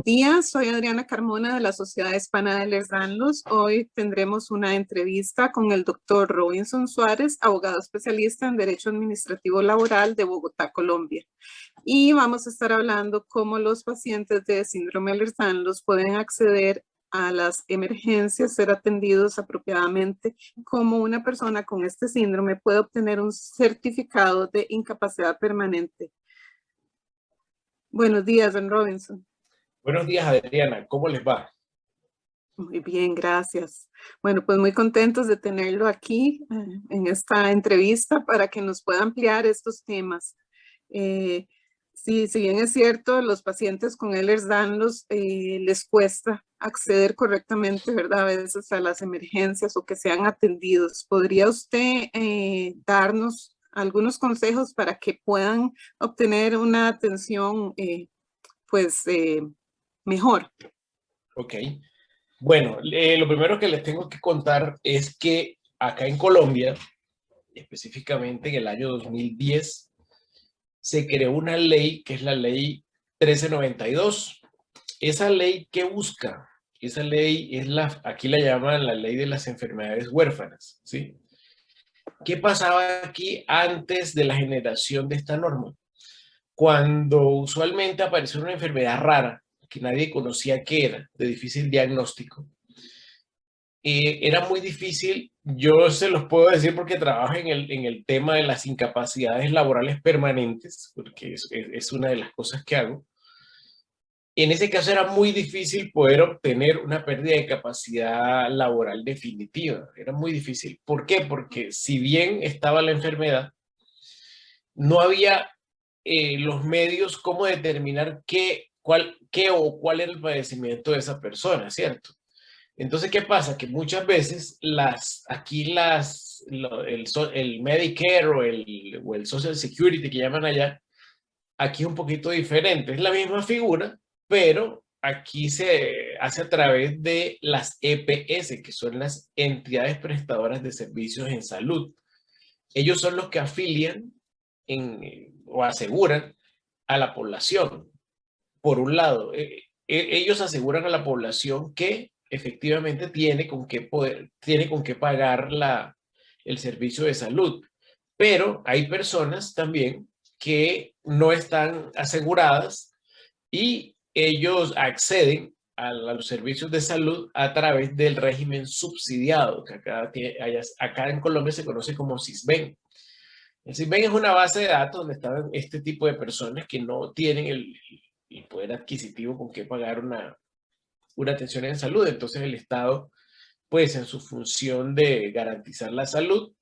días, soy Adriana Carmona de la Sociedad Hispana de Lerdanlos. Hoy tendremos una entrevista con el doctor Robinson Suárez, abogado especialista en Derecho Administrativo Laboral de Bogotá, Colombia. Y vamos a estar hablando cómo los pacientes de síndrome de Ehlers-Danlos pueden acceder a las emergencias, ser atendidos apropiadamente, cómo una persona con este síndrome puede obtener un certificado de incapacidad permanente. Buenos días, don Robinson. Buenos días, Adriana. ¿Cómo les va? Muy bien, gracias. Bueno, pues muy contentos de tenerlo aquí en esta entrevista para que nos pueda ampliar estos temas. Sí, si bien es cierto, los pacientes con Ehlers-Danlos les cuesta acceder correctamente, ¿verdad? A veces a las emergencias o que sean atendidos. ¿Podría usted darnos algunos consejos para que puedan obtener una atención mejor? Ok. Bueno, lo primero que les tengo que contar es que acá en Colombia, específicamente en el año 2010, se creó una ley que es la ley 1392. Esa ley, ¿qué busca? Esa ley es aquí la llaman la ley de las enfermedades huérfanas, ¿sí? ¿Qué pasaba aquí antes de la generación de esta norma? Cuando usualmente apareció una enfermedad rara, que nadie conocía qué era, de difícil diagnóstico, era muy difícil. Yo se los puedo decir porque trabajo en el tema de las incapacidades laborales permanentes, porque es una de las cosas que hago. En ese caso era muy difícil poder obtener una pérdida de capacidad laboral definitiva. Era muy difícil. ¿Por qué? Porque si bien estaba la enfermedad, no había los medios cómo determinar cuál era el padecimiento de esa persona, ¿cierto? Entonces, ¿qué pasa? Que muchas veces el Medicare o el Social Security que llaman allá, aquí es un poquito diferente. Es la misma figura, pero aquí se hace a través de las EPS, que son las entidades prestadoras de servicios en salud. Ellos son los que afilian o aseguran a la población. Por un lado, ellos aseguran a la población que efectivamente tiene con qué pagar el servicio de salud. Pero hay personas también que no están aseguradas y ellos acceden a los servicios de salud a través del régimen subsidiado, que acá en Colombia se conoce como SISBEN. El SISBEN es una base de datos donde están este tipo de personas que no tienen el poder adquisitivo con que pagar una atención en salud. Entonces el Estado, pues en su función de garantizar la salud,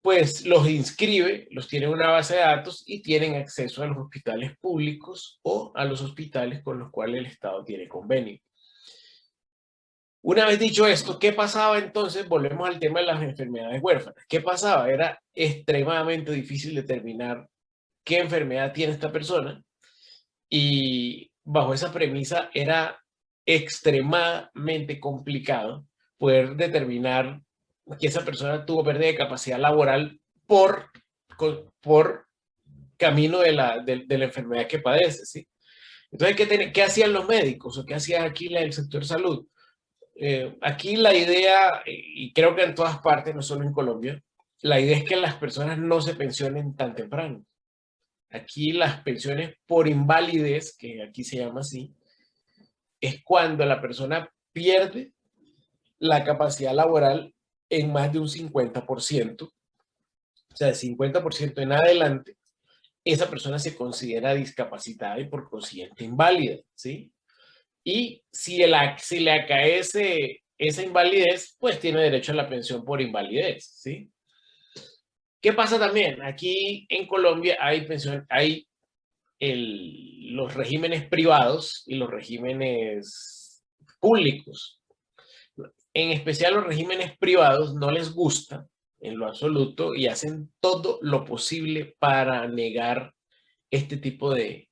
pues los inscribe, los tiene en una base de datos y tienen acceso a los hospitales públicos o a los hospitales con los cuales el Estado tiene convenio. Una vez dicho esto, ¿qué pasaba entonces? Volvemos al tema de las enfermedades huérfanas. ¿Qué pasaba? Era extremadamente difícil determinar qué enfermedad tiene esta persona y bajo esa premisa era extremadamente complicado poder determinar que esa persona tuvo pérdida de capacidad laboral por camino de la enfermedad que padece, ¿sí? Entonces, ¿qué hacían los médicos o qué hacía aquí el sector salud? Aquí la idea, y creo que en todas partes, no solo en Colombia, la idea es que las personas no se pensionen tan temprano. Aquí las pensiones por invalidez, que aquí se llama así, es cuando la persona pierde la capacidad laboral en más de un 50%. O sea, de 50% en adelante, esa persona se considera discapacitada y por consiguiente inválida, ¿sí? Y si le acaece esa invalidez, pues tiene derecho a la pensión por invalidez, ¿sí? ¿Qué pasa también? Aquí en Colombia hay los regímenes privados y los regímenes públicos. En especial los regímenes privados no les gusta en lo absoluto y hacen todo lo posible para negar este tipo de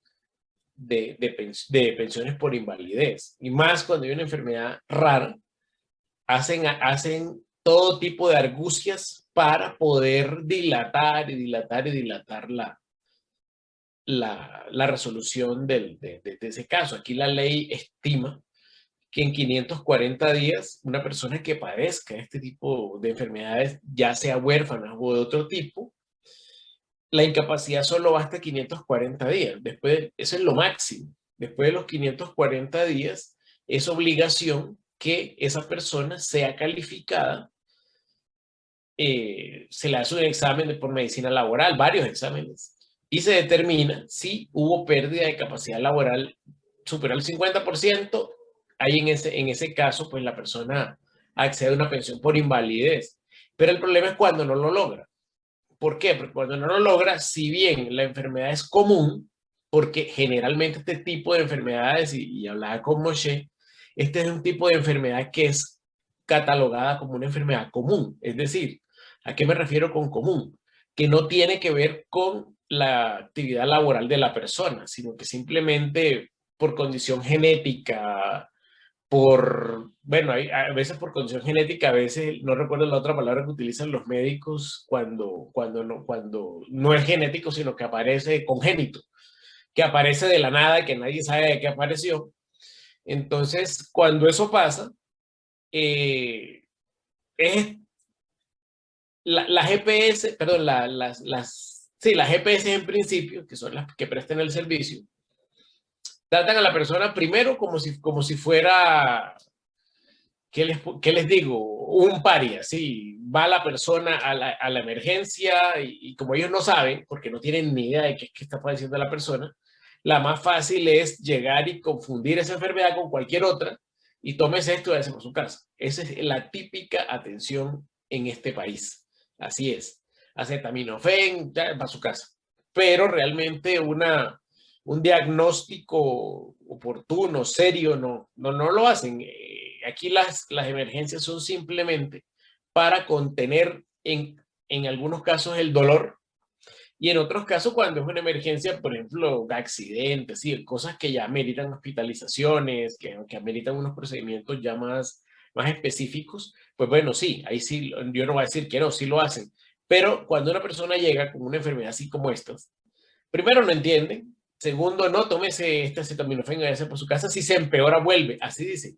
pensiones por invalidez. Y más cuando hay una enfermedad rara, hacen todo tipo de argucias para poder dilatar y dilatar y dilatar la resolución de ese caso. Aquí la ley estima que en 540 días una persona que padezca este tipo de enfermedades, ya sea huérfana o de otro tipo, la incapacidad solo va hasta 540 días. Después, eso es lo máximo. Después de los 540 días, es obligación que esa persona sea calificada. Se le hace un examen por medicina laboral, varios exámenes, y se determina si hubo pérdida de capacidad laboral superior al 50%. Ahí en ese caso, pues la persona accede a una pensión por invalidez. Pero el problema es cuando no lo logra. ¿Por qué? Porque cuando no lo logra, si bien la enfermedad es común, porque generalmente este tipo de enfermedades, y hablaba con Moshe, este es un tipo de enfermedad que es catalogada como una enfermedad común. Es decir, ¿a qué me refiero con común? Que no tiene que ver con la actividad laboral de la persona, sino que simplemente por condición genética, bueno, a veces por condición genética, a veces, no recuerdo la otra palabra que utilizan los médicos cuando no es genético, sino que aparece congénito, que aparece de la nada, que nadie sabe de qué apareció. Entonces, cuando eso pasa, es la GPS, perdón, sí, las GPS en principio, que son las que prestan el servicio, tratan a la persona primero como si fuera, ¿qué les digo? Un paria, sí. Va la persona a la emergencia y como ellos no saben, porque no tienen ni idea de qué está padeciendo la persona, la más fácil es llegar y confundir esa enfermedad con cualquier otra y tómese esto y váyase por su casa. Esa es la típica atención en este país. Así es. Acetaminofén, ya va a su casa. Pero realmente un diagnóstico oportuno, serio, no lo hacen. Aquí las emergencias son simplemente para contener en algunos casos el dolor y en otros casos cuando es una emergencia, por ejemplo, accidentes, ¿sí? Cosas que ya ameritan hospitalizaciones, que ameritan unos procedimientos ya más específicos, pues bueno, sí, ahí sí, yo no voy a decir que no, sí lo hacen. Pero cuando una persona llega con una enfermedad así como estas, primero no entienden, segundo, no tómese este acetaminofén y váyase por su casa, si se empeora vuelve, así dice.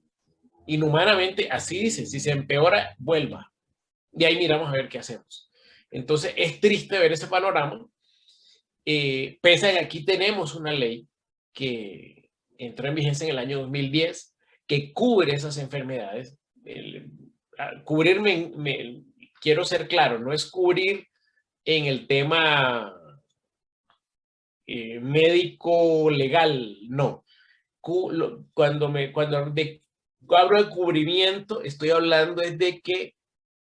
Inhumanamente, así dice, si se empeora, vuelva. De ahí miramos a ver qué hacemos. Entonces, es triste ver ese panorama, pese a que aquí tenemos una ley que entró en vigencia en el año 2010, que cubre esas enfermedades. Cubrirme, quiero ser claro, no es cubrir en el tema médico legal, no. Cuando hablo de cubrimiento, estoy hablando es de que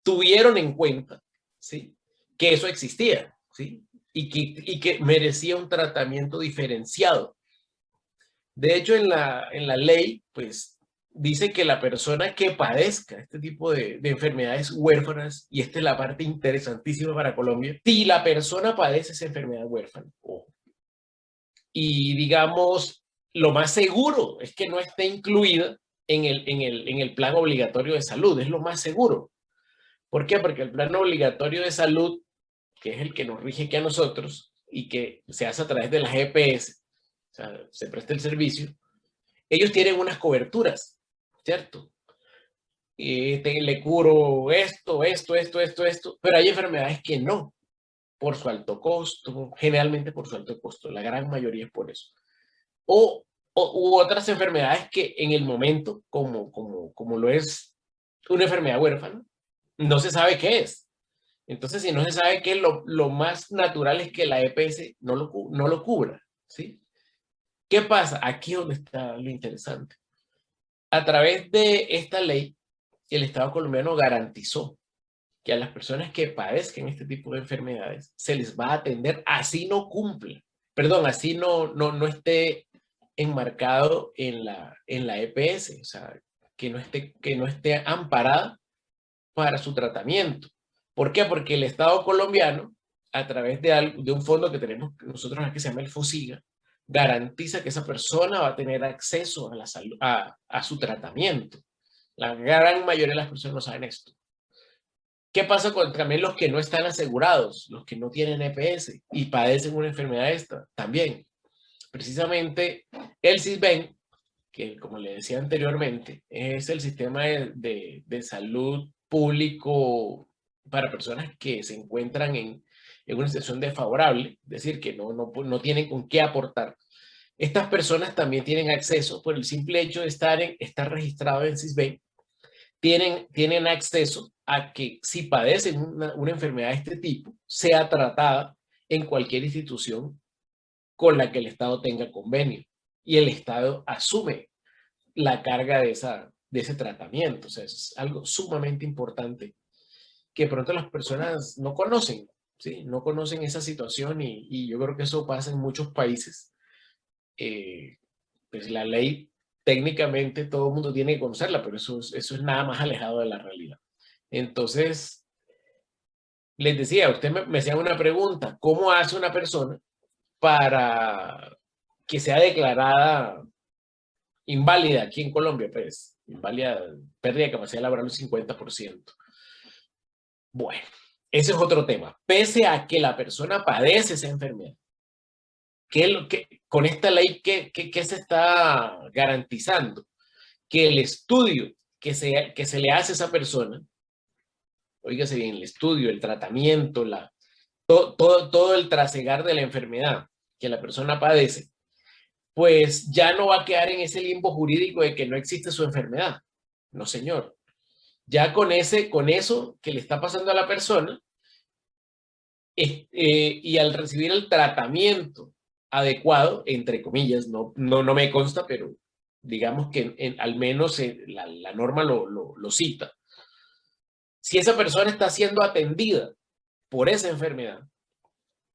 tuvieron en cuenta, ¿sí?, que eso existía, ¿sí?, y que merecía un tratamiento diferenciado. De hecho, en la ley, pues, dice que la persona que padezca este tipo de enfermedades huérfanas, y esta es la parte interesantísima para Colombia, si la persona padece esa enfermedad huérfana, y digamos, lo más seguro es que no esté incluida en el plan obligatorio de salud, es lo más seguro. ¿Por qué? Porque el plan obligatorio de salud, que es el que nos rige aquí a nosotros y que se hace a través de la GPS, o sea, se presta el servicio, ellos tienen unas coberturas, ¿cierto? Le curo esto, pero hay enfermedades que no, por su alto costo, generalmente por su alto costo, la gran mayoría es por eso. U otras enfermedades que en el momento, como lo es una enfermedad huérfana, no se sabe qué es. Entonces, si no se sabe qué es, lo más natural es que la EPS no lo cubra, ¿sí? ¿Qué pasa? Aquí es donde está lo interesante. A través de esta ley, el Estado colombiano garantizó que a las personas que padezcan este tipo de enfermedades se les va a atender así no cumpla. Perdón, así no esté enmarcado en la EPS, o sea, que no esté amparada para su tratamiento. ¿Por qué? Porque el Estado colombiano, a través de un fondo que tenemos nosotros aquí que se llama el FOSIGA, garantiza que esa persona va a tener acceso a la salud, a su tratamiento. La gran mayoría de las personas no saben esto. ¿Qué pasa con también los que no están asegurados, los que no tienen EPS y padecen una enfermedad esta? También, precisamente el CISBEN, que como le decía anteriormente, es el sistema de salud público para personas que se encuentran en una situación desfavorable, es decir, que no tienen con qué aportar. Estas personas también tienen acceso, por el simple hecho de estar registrado en CISBEN, tienen acceso a que si padecen una enfermedad de este tipo, sea tratada en cualquier institución con la que el Estado tenga convenio. Y el Estado asume la carga de ese tratamiento. O sea, es algo sumamente importante que pronto las personas no conocen, ¿sí? No conocen esa situación y yo creo que eso pasa en muchos países. Pues la ley técnicamente todo el mundo tiene que conocerla, pero eso es nada más alejado de la realidad. Entonces, les decía, usted me hacía una pregunta, ¿cómo hace una persona para que sea declarada inválida aquí en Colombia? Pues, inválida, pérdida de capacidad laboral un 50%. Bueno, ese es otro tema. Pese a que la persona padece esa enfermedad, con esta ley, ¿qué se está garantizando? Que el estudio que se le hace a esa persona, oígase bien, el estudio, el tratamiento, todo el trasegar de la enfermedad que la persona padece, pues ya no va a quedar en ese limbo jurídico de que no existe su enfermedad. No, señor. Ya con eso que le está pasando a la persona, y al recibir el tratamiento adecuado, entre comillas, no me consta, pero digamos que al menos la norma lo cita. Si esa persona está siendo atendida por esa enfermedad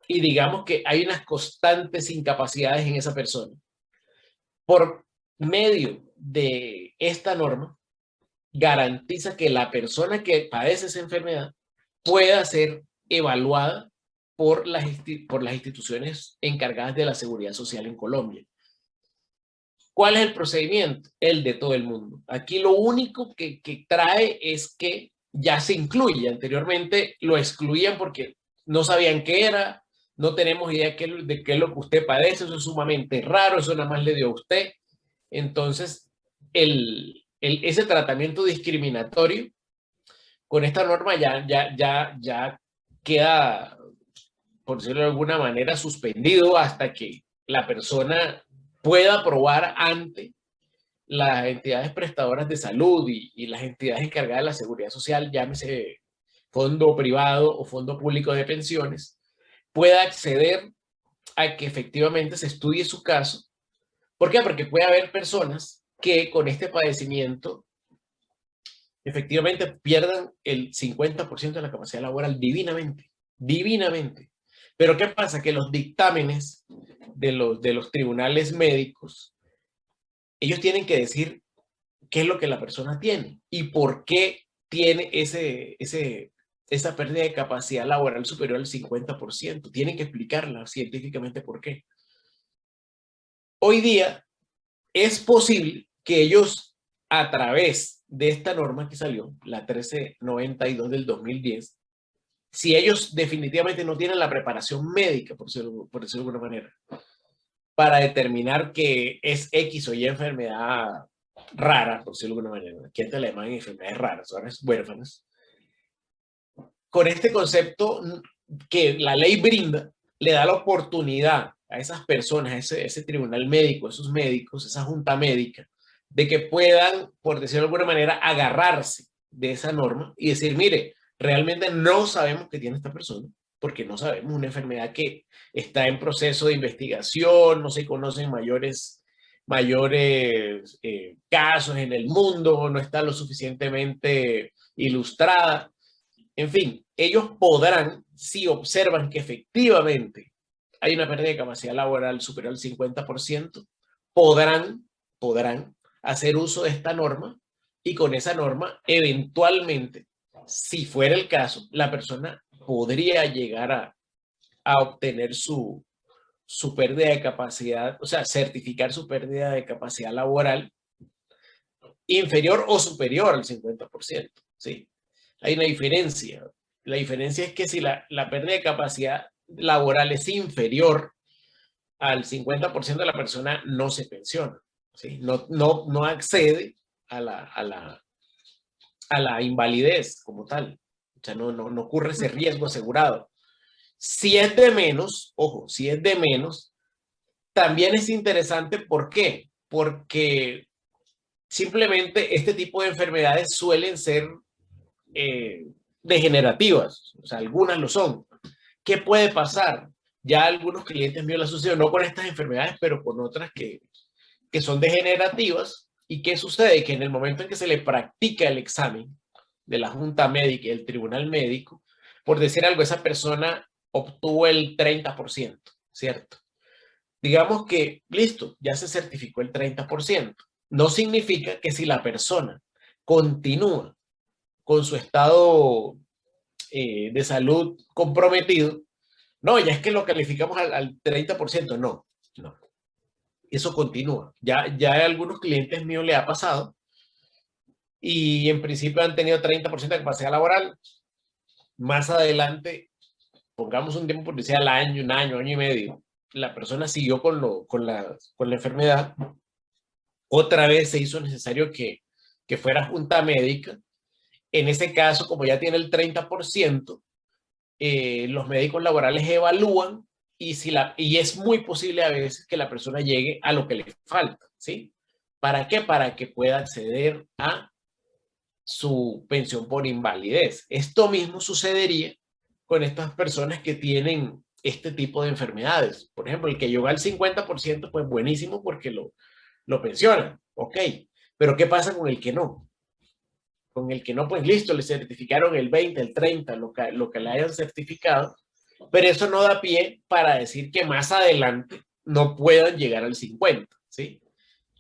y digamos que hay unas constantes incapacidades en esa persona, por medio de esta norma, garantiza que la persona que padece esa enfermedad pueda ser evaluada por las instituciones encargadas de la seguridad social en Colombia. ¿Cuál es el procedimiento? El de todo el mundo. Aquí lo único que trae es que ya se incluye. Anteriormente lo excluían porque no sabían qué era, no tenemos idea de qué es lo que usted padece, eso es sumamente raro, eso nada más le dio a usted. Entonces, ese tratamiento discriminatorio con esta norma ya queda, por decirlo de alguna manera, suspendido hasta que la persona pueda probar ante las entidades prestadoras de salud y las entidades encargadas de la seguridad social, llámese fondo privado o fondo público de pensiones, pueda acceder a que efectivamente se estudie su caso. ¿Por qué? Porque puede haber personas que con este padecimiento efectivamente pierdan el 50% de la capacidad laboral divinamente, divinamente. Pero ¿qué pasa? Que los dictámenes de los tribunales médicos, ellos tienen que decir qué es lo que la persona tiene y por qué tiene esa pérdida de capacidad laboral superior al 50%. Tienen que explicarla científicamente por qué. Hoy día es posible que ellos, a través de esta norma que salió, la 1392 del 2010, si ellos definitivamente no tienen la preparación médica, por decirlo de alguna manera, para determinar que es X o Y enfermedad rara, por decirlo de alguna manera, que te le llaman enfermedades raras, zonas huérfanas, con este concepto que la ley brinda, le da la oportunidad a esas personas, a ese tribunal médico, a esos médicos, esa junta médica, de que puedan, por decirlo de alguna manera, agarrarse de esa norma y decir, mire, realmente no sabemos qué tiene esta persona, porque no sabemos, una enfermedad que está en proceso de investigación, no se conocen mayores casos en el mundo, no está lo suficientemente ilustrada. En fin, ellos podrán, si observan que efectivamente hay una pérdida de capacidad laboral superior al 50%, podrán hacer uso de esta norma y con esa norma, eventualmente, si fuera el caso, la persona podría llegar a obtener su pérdida de capacidad, o sea, certificar su pérdida de capacidad laboral inferior o superior al 50%, ¿sí? hay una diferencia. La diferencia es que si la pérdida de capacidad laboral es inferior al 50% de la persona, no se pensiona, ¿sí? No accede a la invalidez como tal. O sea, no ocurre ese riesgo asegurado. Si es de menos, ojo, si es de menos, también es interesante. ¿Por qué? Porque simplemente este tipo de enfermedades suelen ser degenerativas, o sea, algunas lo son. ¿Qué puede pasar? Ya algunos clientes míos la sucedió, no con estas enfermedades, pero con otras que son degenerativas. ¿Y qué sucede? Que en el momento en que se le practica el examen de la Junta Médica y el Tribunal Médico, por decir algo, esa persona obtuvo el 30%, ¿cierto? Digamos que, listo, ya se certificó el 30%. No significa que si la persona continúa con su estado de salud comprometido, no, ya es que lo calificamos al 30%, no. Eso continúa. Ya a algunos clientes míos le ha pasado y en principio han tenido 30% de capacidad laboral. Más adelante, pongamos un tiempo por decir al año, un año y medio, la persona siguió con la enfermedad. Otra vez se hizo necesario que fuera junta médica. En ese caso, como ya tiene el 30%, los médicos laborales evalúan y es muy posible a veces que la persona llegue a lo que le falta, ¿sí? ¿Para qué? Para que pueda acceder a su pensión por invalidez. Esto mismo sucedería con estas personas que tienen este tipo de enfermedades. Por ejemplo, el que llega al 50%, pues buenísimo porque lo pensionan, ok. Pero ¿qué pasa con el que no? Con el que no, pues listo, le certificaron el 20, el 30, lo que le hayan certificado, pero eso no da pie para decir que más adelante no puedan llegar al 50, ¿sí?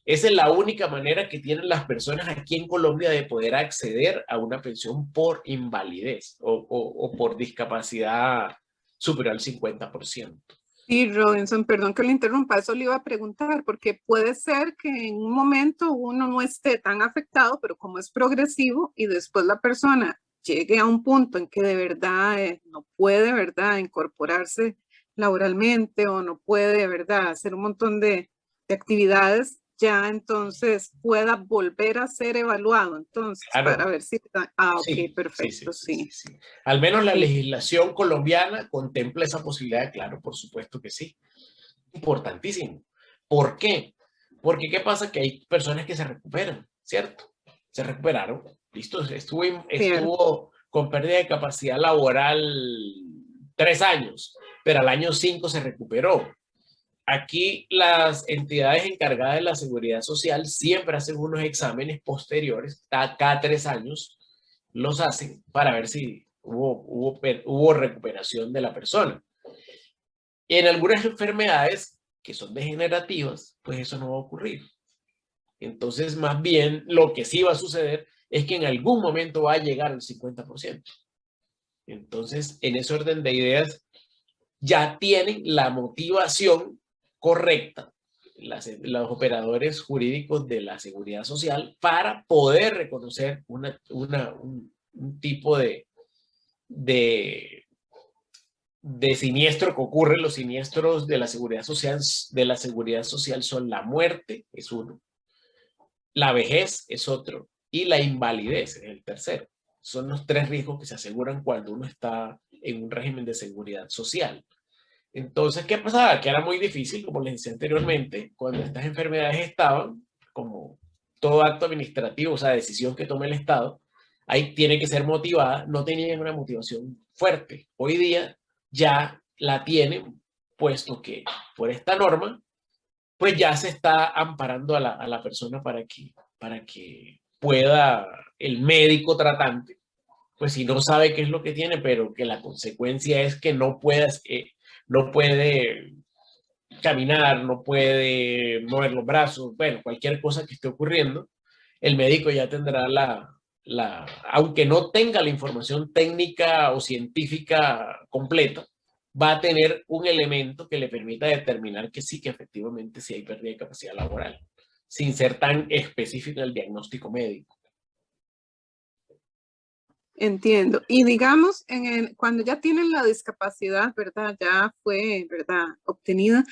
Esa es la única manera que tienen las personas aquí en Colombia de poder acceder a una pensión por invalidez o por discapacidad superior al 50%. Sí, Robinson, perdón que le interrumpa, eso le iba a preguntar, porque puede ser que en un momento uno no esté tan afectado, pero como es progresivo y después la persona llegue a un punto en que de verdad no puede, ¿verdad?, incorporarse laboralmente o no puede, ¿verdad?, hacer un montón de actividades, ya entonces pueda volver a ser evaluado, entonces, para Claro. ver si... Ah, ok, Sí, perfecto, sí. sí. Al menos la Sí, legislación colombiana contempla esa posibilidad, claro, por supuesto que sí. Importantísimo. ¿Por qué? Porque ¿qué pasa? Que hay personas que se recuperan, ¿cierto? Se recuperaron, listo, cierto. estuvo con pérdida de capacidad laboral 3 años, pero al año 5 se recuperó. Aquí las entidades encargadas de la seguridad social siempre hacen unos exámenes posteriores, cada 3 años los hacen para ver si hubo recuperación de la persona. Y en algunas enfermedades que son degenerativas, pues eso no va a ocurrir. Entonces, más bien, lo que sí va a suceder es que en algún momento va a llegar al 50%. Entonces, en ese orden de ideas, ya tienen la motivación correcta los operadores jurídicos de la seguridad social para poder reconocer un tipo de siniestro que ocurre. Los siniestros de la seguridad social son la muerte, es uno, la vejez es otro, y la invalidez es el tercero. Son los 3 riesgos que se aseguran cuando uno está en un régimen de seguridad social. Entonces, ¿qué pasaba? Que era muy difícil, como les decía anteriormente, cuando estas enfermedades estaban, como todo acto administrativo, o sea, decisión que tome el Estado, ahí tiene que ser motivada, no tenían una motivación fuerte. Hoy día ya la tienen, puesto que por esta norma, pues ya se está amparando a la persona para que pueda el médico tratante, pues si no sabe qué es lo que tiene, pero que la consecuencia es que no puede caminar, no puede mover los brazos, bueno, cualquier cosa que esté ocurriendo, el médico ya tendrá aunque no tenga la información técnica o científica completa, va a tener un elemento que le permita determinar que sí, que efectivamente sí hay pérdida de capacidad laboral, sin ser tan específico en el diagnóstico médico. Entiendo. Y digamos, cuando ya tienen la discapacidad, ¿verdad? Ya fue, ¿verdad? Obtenida.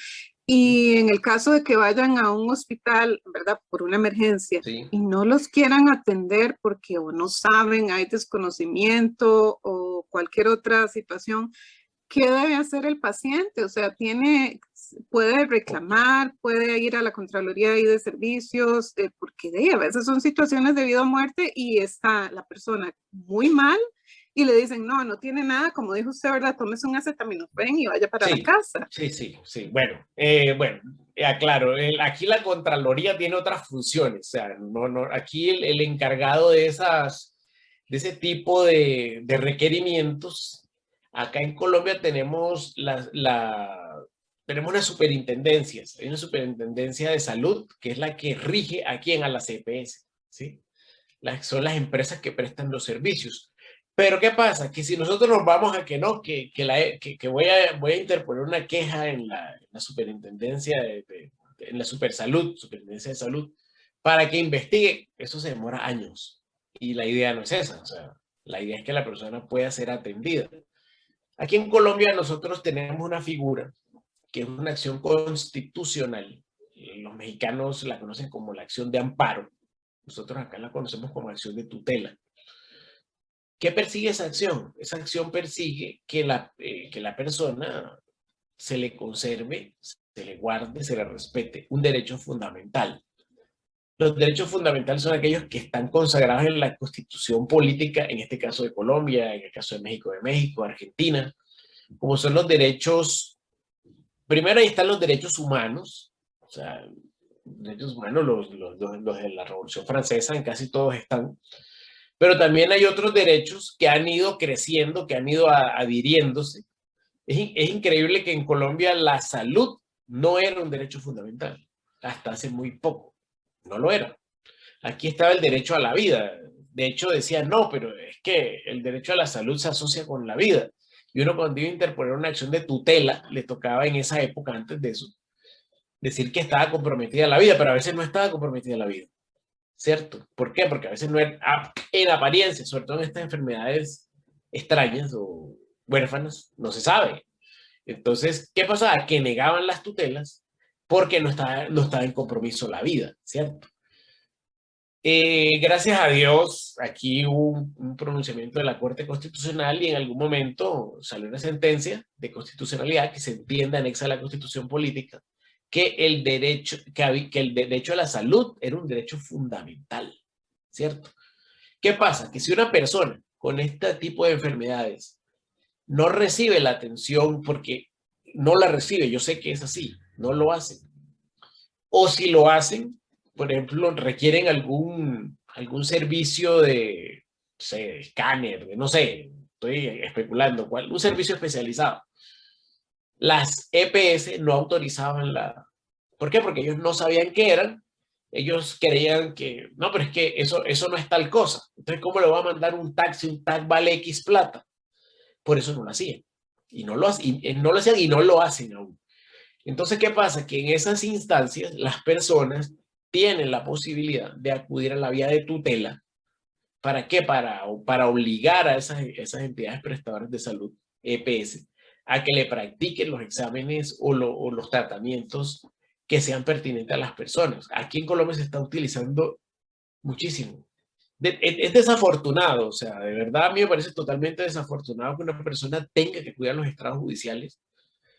Y en el caso de que vayan a un hospital, ¿verdad? Por una emergencia Sí. y no los quieran atender porque o no saben, hay desconocimiento o cualquier otra situación, ¿qué debe hacer el paciente? O sea, puede Ok. reclamar, puede ir a la Contraloría de Servicios, porque a veces son situaciones de vida o muerte y está la persona muy mal y le dicen, no, no tiene nada, como dijo usted, ¿verdad? Tómese un acetaminofén y vaya para la Sí, casa. sí, sí, sí. Bueno, aclaro, aquí la Contraloría tiene otras funciones, o sea, aquí el encargado de de ese tipo de requerimientos, acá en Colombia tenemos tenemos unas superintendencias, hay una superintendencia de salud que es la que rige aquí a la CPS, ¿sí? Son las empresas que prestan los servicios. Pero ¿qué pasa? Que si nosotros nos vamos a que no, que voy a interponer una queja en la superintendencia, en la superintendencia de salud, para que investigue, eso se demora años. Y la idea no es esa, o sea, la idea es que la persona pueda ser atendida. Aquí en Colombia nosotros tenemos una figura que es una acción constitucional. Los mexicanos la conocen como la acción de amparo. Nosotros acá la conocemos como acción de tutela. ¿Qué persigue esa acción? Esa acción persigue que la persona se le conserve, se le guarde, se le respete un derecho fundamental. Los derechos fundamentales son aquellos que están consagrados en la Constitución política, en este caso de Colombia, en el caso de México, Argentina, como son los derechos, primero ahí están los derechos humanos, o sea, derechos humanos, los de la Revolución Francesa, en casi todos están, pero también hay otros derechos que han ido creciendo, que han ido adhiriéndose. Es increíble que en Colombia la salud no era un derecho fundamental, hasta hace muy poco, no lo era. Aquí estaba el derecho a la vida. De hecho decía, no, pero es que el derecho a la salud se asocia con la vida. Y uno cuando iba a interponer una acción de tutela, le tocaba en esa época, antes de eso, decir que estaba comprometida la vida, pero a veces no estaba comprometida la vida. ¿Cierto? ¿Por qué? Porque a veces no es en apariencia, sobre todo en estas enfermedades extrañas o huérfanas, no se sabe. Entonces, ¿qué pasaba? Que negaban las tutelas porque no estaba en compromiso la vida, ¿cierto? Gracias a Dios, aquí hubo un pronunciamiento de la Corte Constitucional y en algún momento salió una sentencia de constitucionalidad que se entiende anexa a la Constitución política, que que el derecho a la salud era un derecho fundamental, ¿cierto? ¿Qué pasa? Que si una persona con este tipo de enfermedades no recibe la atención porque no la recibe, yo sé que es así, no lo hacen, o si lo hacen, por ejemplo, requieren algún servicio de, no sé, escáner, de, no sé, estoy especulando, un servicio especializado. Las EPS no autorizaban ¿Por qué? Porque ellos no sabían qué eran. Ellos creían que, no, pero es que eso no es tal cosa. Entonces, ¿cómo le va a mandar un taxi? Un tag vale X plata. Por eso no lo hacían. Y no lo hacían y no lo hacen aún. Entonces, ¿qué pasa? Que en esas instancias las personas tienen la posibilidad de acudir a la vía de tutela. ¿Para qué? Para obligar a esas entidades prestadoras de salud, EPS, a que le practiquen los exámenes o los tratamientos que sean pertinentes a las personas. Aquí en Colombia se está utilizando muchísimo. Es desafortunado, o sea, de verdad a mí me parece totalmente desafortunado que una persona tenga que cuidar los estrados judiciales.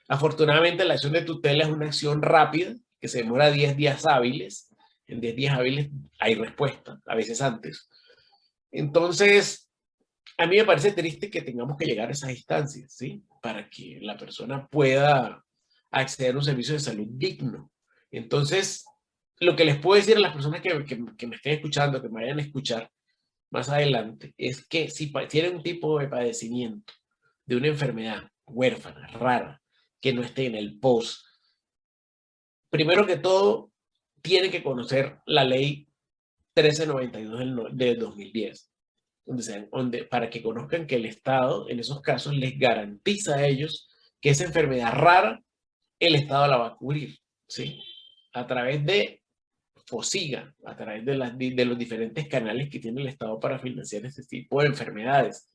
Afortunadamente, la acción de tutela es una acción rápida que se demora 10 días hábiles. En 10 días hábiles hay respuesta, a veces antes. Entonces, a mí me parece triste que tengamos que llegar a esas instancias, ¿sí? Para que la persona pueda acceder a un servicio de salud digno. Entonces, lo que les puedo decir a las personas que me estén escuchando, que me vayan a escuchar más adelante, es que si tienen un tipo de padecimiento, de una enfermedad huérfana, rara, que no esté en el post, primero que todo, tienen que conocer la ley 1392 de 2010, para que conozcan que el Estado en esos casos les garantiza a ellos que esa enfermedad rara, el Estado la va a cubrir, ¿sí? A través de fosiga a través de los diferentes canales que tiene el Estado para financiar este tipo de enfermedades.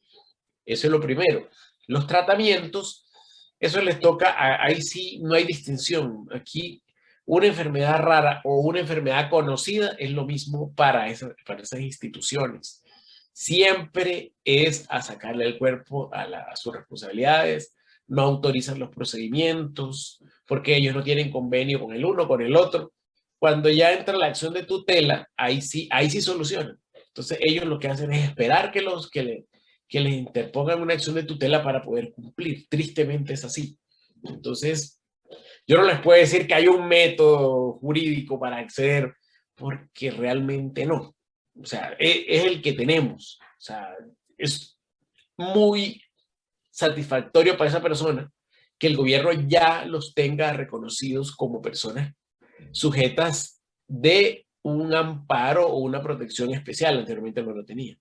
Eso es lo primero. Los tratamientos, eso les toca, ahí sí no hay distinción. Aquí una enfermedad rara o una enfermedad conocida es lo mismo para esas instituciones. Siempre es a sacarle el cuerpo a sus responsabilidades, no autorizan los procedimientos, porque ellos no tienen convenio con el uno, con el otro. Cuando ya entra la acción de tutela, ahí sí solucionan. Entonces ellos lo que hacen es esperar que les interpongan una acción de tutela para poder cumplir. Tristemente es así. Entonces, yo no les puedo decir que hay un método jurídico para acceder, porque realmente no. O sea, es el que tenemos. O sea, es muy satisfactorio para esa persona que el gobierno ya los tenga reconocidos como personas sujetas de un amparo o una protección especial. Anteriormente no lo tenía.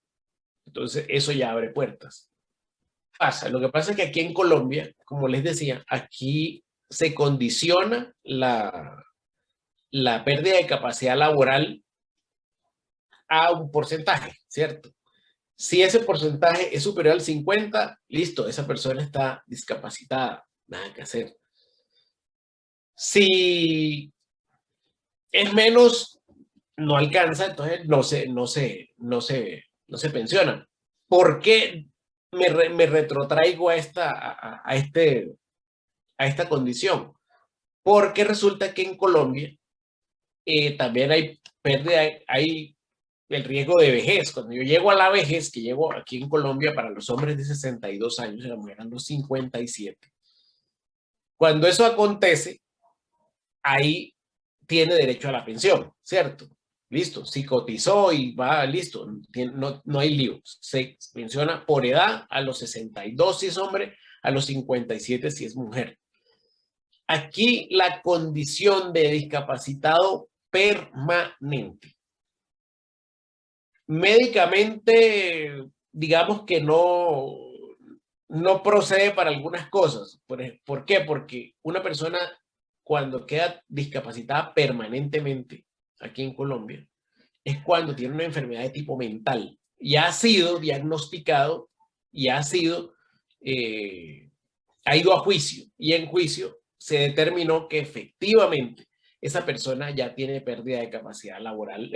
Entonces, eso ya abre puertas. Lo que pasa es que aquí en Colombia, como les decía, aquí se condiciona la pérdida de capacidad laboral a un porcentaje, ¿cierto? Si ese porcentaje es superior al 50, listo, esa persona está discapacitada, nada que hacer. Si es menos, no alcanza, entonces no se pensiona. ¿Por qué me retrotraigo a esta condición? Porque resulta que en Colombia también hay pérdida, hay el riesgo de vejez. Cuando yo llego a la vejez, que llego aquí en Colombia para los hombres de 62 años y las mujeres a los 57. Cuando eso acontece, ahí tiene derecho a la pensión, ¿cierto? Listo, si cotizó y va, listo, no hay lío. Se pensiona por edad a los 62 si es hombre, a los 57 si es mujer. Aquí la condición de discapacitado permanente. Médicamente, digamos que no procede para algunas cosas. ¿Por qué? Porque una persona cuando queda discapacitada permanentemente aquí en Colombia es cuando tiene una enfermedad de tipo mental y ha sido diagnosticado y ha ido a juicio, y en juicio se determinó que efectivamente esa persona ya tiene pérdida de capacidad laboral,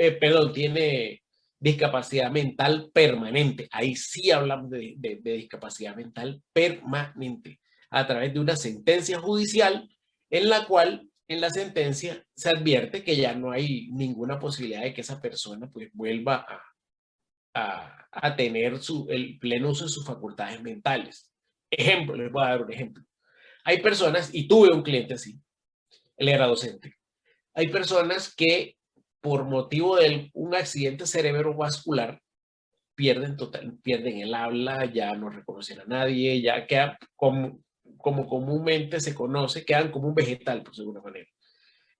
tiene discapacidad mental permanente. Ahí sí hablamos de discapacidad mental permanente a través de una sentencia judicial en la cual en la sentencia se advierte que ya no hay ninguna posibilidad de que esa persona pues vuelva a tener el pleno uso de sus facultades mentales. Ejemplo, les voy a dar un ejemplo. Hay personas, y tuve un cliente así, él era docente. Hay personas que por motivo de un accidente cerebrovascular pierden el habla, ya no reconocen a nadie, ya quedan como comúnmente se conoce, quedan como un vegetal, por alguna manera.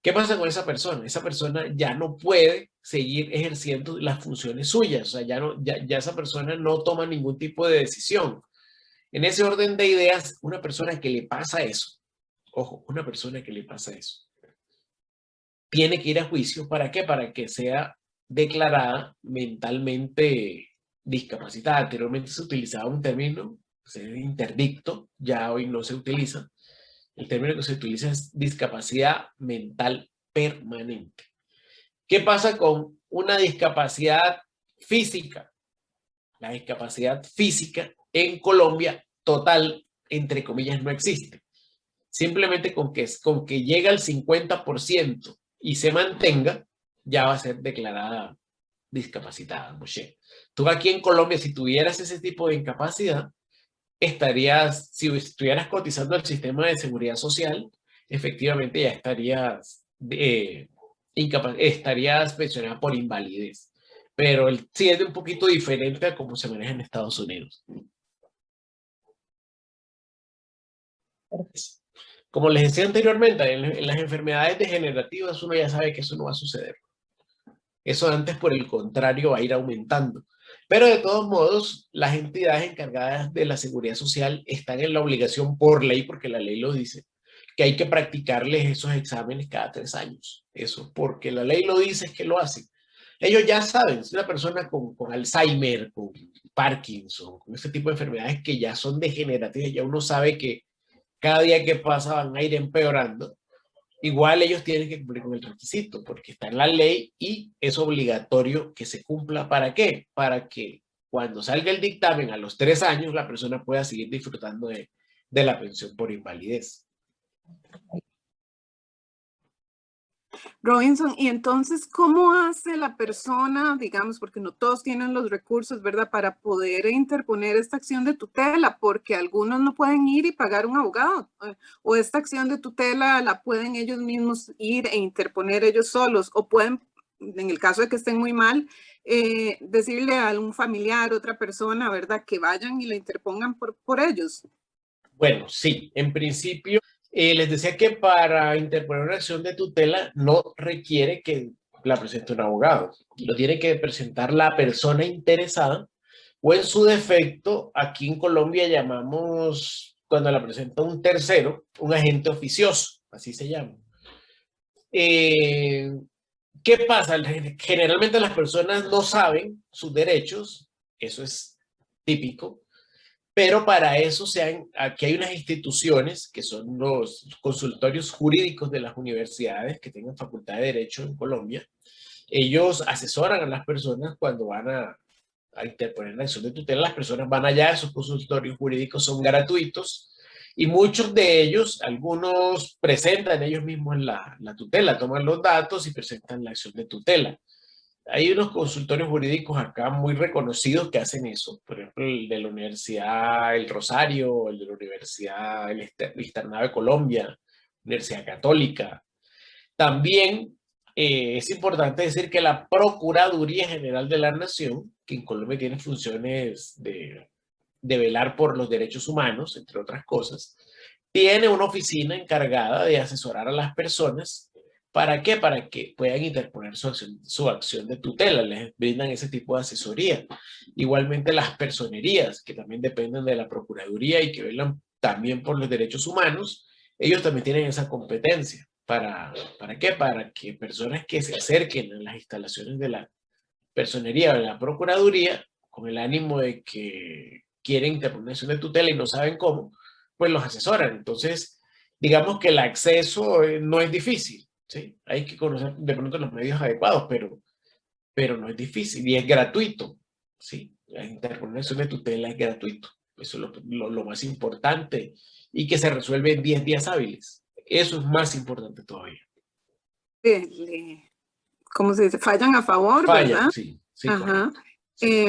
¿Qué pasa con esa persona? Esa persona ya no puede seguir ejerciendo las funciones suyas, o sea, ya esa persona no toma ningún tipo de decisión. En ese orden de ideas, una persona que le pasa eso, ojo, una persona que le pasa eso, tiene que ir a juicio. ¿Para qué? Para que sea declarada mentalmente discapacitada. Anteriormente se utilizaba un término, interdicto, ya hoy no se utiliza. El término que se utiliza es discapacidad mental permanente. ¿Qué pasa con una discapacidad física? La discapacidad física en Colombia total, entre comillas, no existe. Simplemente con que llegue al 50% y se mantenga, ya va a ser declarada discapacitada, Moshe. Tú aquí en Colombia, si tuvieras ese tipo de incapacidad, si estuvieras cotizando al sistema de seguridad social, efectivamente ya estarías pensionada por invalidez. Pero sí es un poquito diferente a cómo se maneja en Estados Unidos. Como les decía anteriormente, en las enfermedades degenerativas uno ya sabe que eso no va a suceder. Eso antes, por el contrario, va a ir aumentando. Pero de todos modos, las entidades encargadas de la seguridad social están en la obligación por ley, porque la ley lo dice, que hay que practicarles esos exámenes cada 3 años. Eso, porque la ley lo dice, es que lo hacen. Ellos ya saben, si una persona con Alzheimer, con Parkinson, con ese tipo de enfermedades que ya son degenerativas, ya uno sabe que cada día que pasa van a ir empeorando, igual ellos tienen que cumplir con el requisito, porque está en la ley y es obligatorio que se cumpla. ¿Para qué? Para que cuando salga el dictamen a los 3 años, la persona pueda seguir disfrutando de la pensión por invalidez. Robinson, y entonces, ¿cómo hace la persona, digamos, porque no todos tienen los recursos, ¿verdad?, para poder interponer esta acción de tutela, porque algunos no pueden ir y pagar un abogado, o esta acción de tutela la pueden ellos mismos ir e interponer ellos solos, o pueden, en el caso de que estén muy mal, decirle a un familiar, otra persona, ¿verdad?, que vayan y la interpongan por ellos. Bueno, sí, en principio, les decía que para interponer una acción de tutela no requiere que la presente un abogado, lo tiene que presentar la persona interesada, o en su defecto, aquí en Colombia llamamos, cuando la presenta un tercero, un agente oficioso, así se llama. ¿Qué pasa? Generalmente las personas no saben sus derechos, eso es típico, pero para eso aquí hay unas instituciones que son los consultorios jurídicos de las universidades que tengan facultad de Derecho en Colombia. Ellos asesoran a las personas cuando van a interponer la acción de tutela. Las personas van allá, esos consultorios jurídicos son gratuitos y muchos de ellos, algunos presentan ellos mismos la tutela, toman los datos y presentan la acción de tutela. Hay unos consultorios jurídicos acá muy reconocidos que hacen eso. Por ejemplo, el de la Universidad El Rosario, el de la Universidad el Externado de Colombia, Universidad Católica. También es importante decir que la Procuraduría General de la Nación, que en Colombia tiene funciones de velar por los derechos humanos, entre otras cosas, tiene una oficina encargada de asesorar a las personas. ¿Para qué? Para que puedan interponer su acción de tutela, les brindan ese tipo de asesoría. Igualmente las personerías, que también dependen de la Procuraduría y que velan también por los derechos humanos, ellos también tienen esa competencia. ¿Para qué? Para que personas que se acerquen a las instalaciones de la personería o de la Procuraduría, con el ánimo de que quieren interponer acción de tutela y no saben cómo, pues los asesoran. Entonces, digamos que el acceso no es difícil, ¿sí? Hay que conocer de pronto los medios adecuados, pero no es difícil y es gratuito, ¿sí? La interponer de tutela es gratuito. Eso es lo más importante y que se resuelve en 10 días hábiles. Eso es más importante todavía. ¿Cómo se dice? Fallan a favor, Fallan, ¿verdad? sí, sí, ajá. Sí.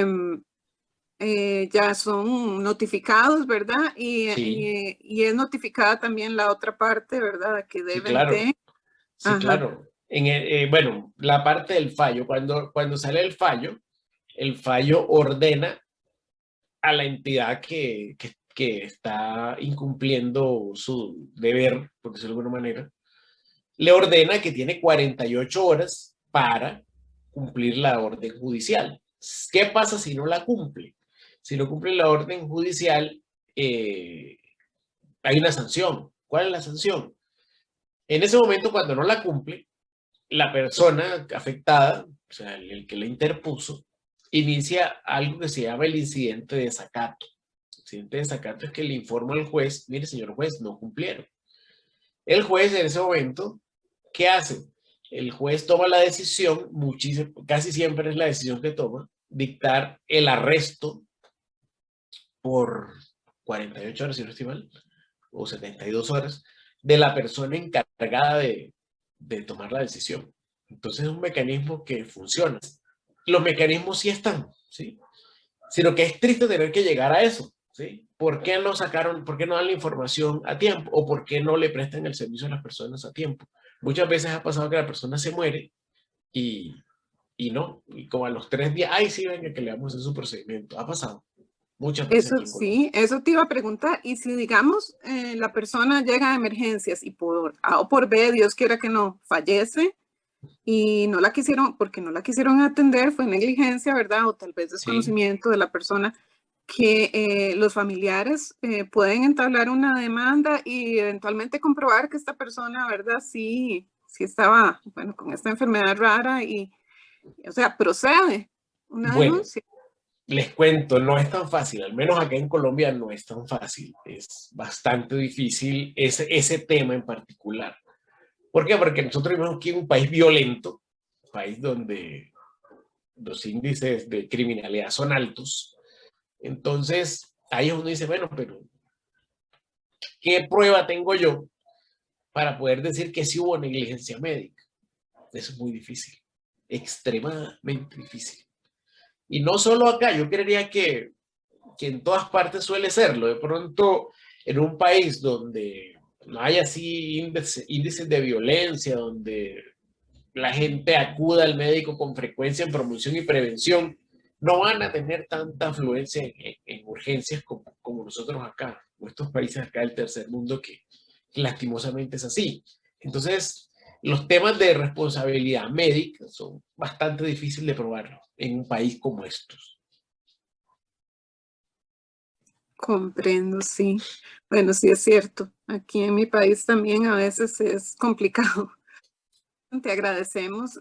Ya son notificados, ¿verdad? Y es notificada también la otra parte, ¿verdad? Que deben sí, claro. de... Sí, Ajá. claro. Bueno, la parte del fallo, cuando sale el fallo ordena a la entidad que está incumpliendo su deber, por decirlo de alguna manera, le ordena que tiene 48 horas para cumplir la orden judicial. ¿Qué pasa si no la cumple? Si no cumple la orden judicial, hay una sanción. ¿Cuál es la sanción? En ese momento, cuando no la cumple, la persona afectada, o sea, el que la interpuso, inicia algo que se llama el incidente de desacato. El incidente de desacato es que le informa al juez, mire, señor juez, no cumplieron. El juez en ese momento, ¿qué hace? El juez toma la decisión, casi siempre es la decisión que toma, dictar el arresto por 48 horas, si no estoy mal, o 72 horas, de la persona encargada de tomar la decisión. Entonces es un mecanismo que funciona. Los mecanismos sí están, ¿sí? Sino que es triste tener que llegar a eso, ¿sí? ¿Por qué no sacaron, por qué no dan la información a tiempo? ¿O por qué no le prestan el servicio a las personas a tiempo? Muchas veces ha pasado que la persona se muere y no, y como a los 3 días, ay, sí, venga, que le damos su procedimiento. Ha pasado muchas veces Eso aquí en Colombia. sí, eso te iba a preguntar. Y si, digamos, la persona llega a emergencias y por A o por B, Dios quiera que no, fallece y no la quisieron, porque no la quisieron atender, fue negligencia, ¿verdad? O tal vez Sí. desconocimiento de la persona. que los familiares pueden entablar una demanda y eventualmente comprobar que esta persona, ¿verdad? Sí, sí estaba, bueno, con esta enfermedad rara y, o sea, procede una Bueno, denuncia. les cuento, no es tan fácil, al menos acá en Colombia no es tan fácil, es bastante difícil ese tema en particular. ¿Por qué? Porque nosotros vivimos aquí en un país violento, un país donde los índices de criminalidad son altos. Entonces, ahí uno dice, bueno, pero ¿qué prueba tengo yo para poder decir que sí hubo negligencia médica? Eso es muy difícil, extremadamente difícil. Y no solo acá, yo creería que en todas partes suele serlo. De pronto, en un país donde no hay así índices de violencia, donde la gente acuda al médico con frecuencia en promoción y prevención, no van a tener tanta afluencia en urgencias como nosotros acá, o estos países acá del tercer mundo que lastimosamente es así. Entonces, los temas de responsabilidad médica son bastante difíciles de probar en un país como estos. Comprendo, sí. Bueno, sí es cierto. Aquí en mi país también a veces es complicado. Te agradecemos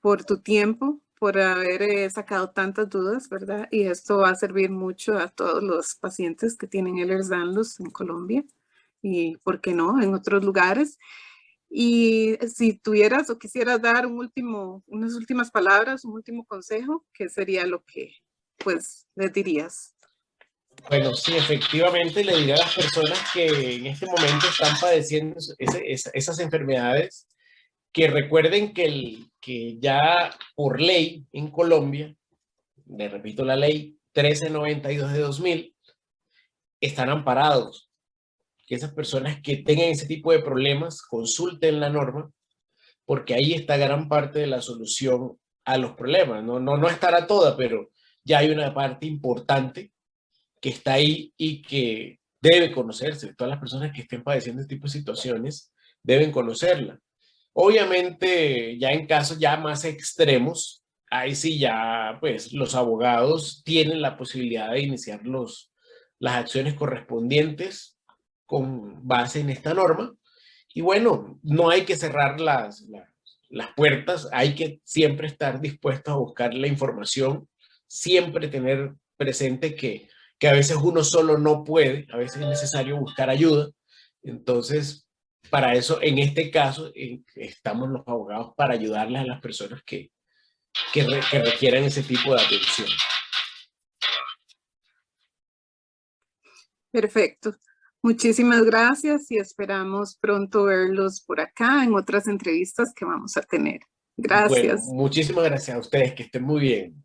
por tu tiempo, por haber sacado tantas dudas, ¿verdad? Y esto va a servir mucho a todos los pacientes que tienen Ehlers-Danlos en Colombia y, ¿por qué no?, en otros lugares. Y si tuvieras o quisieras dar unas últimas palabras, un último consejo, ¿qué sería lo que, pues, les dirías? Bueno, sí, efectivamente le diré a las personas que en este momento están padeciendo esas enfermedades, que recuerden que ya por ley en Colombia, le repito la ley 1392 de 2000, están amparados. Que esas personas que tengan ese tipo de problemas consulten la norma, porque ahí está gran parte de la solución a los problemas. No estará toda, pero ya hay una parte importante que está ahí y que debe conocerse. Todas las personas que estén padeciendo este tipo de situaciones deben conocerla. Obviamente, ya en casos ya más extremos, ahí sí ya pues los abogados tienen la posibilidad de iniciar las acciones correspondientes con base en esta norma. Y bueno, no hay que cerrar las puertas, hay que siempre estar dispuestos a buscar la información, siempre tener presente que a veces uno solo no puede, a veces es necesario buscar ayuda. Entonces, para eso, en este caso, estamos los abogados para ayudarles a las personas que requieran ese tipo de atención. Perfecto. Muchísimas gracias y esperamos pronto verlos por acá en otras entrevistas que vamos a tener. Bueno, Gracias. muchísimas gracias a ustedes, que estén muy bien.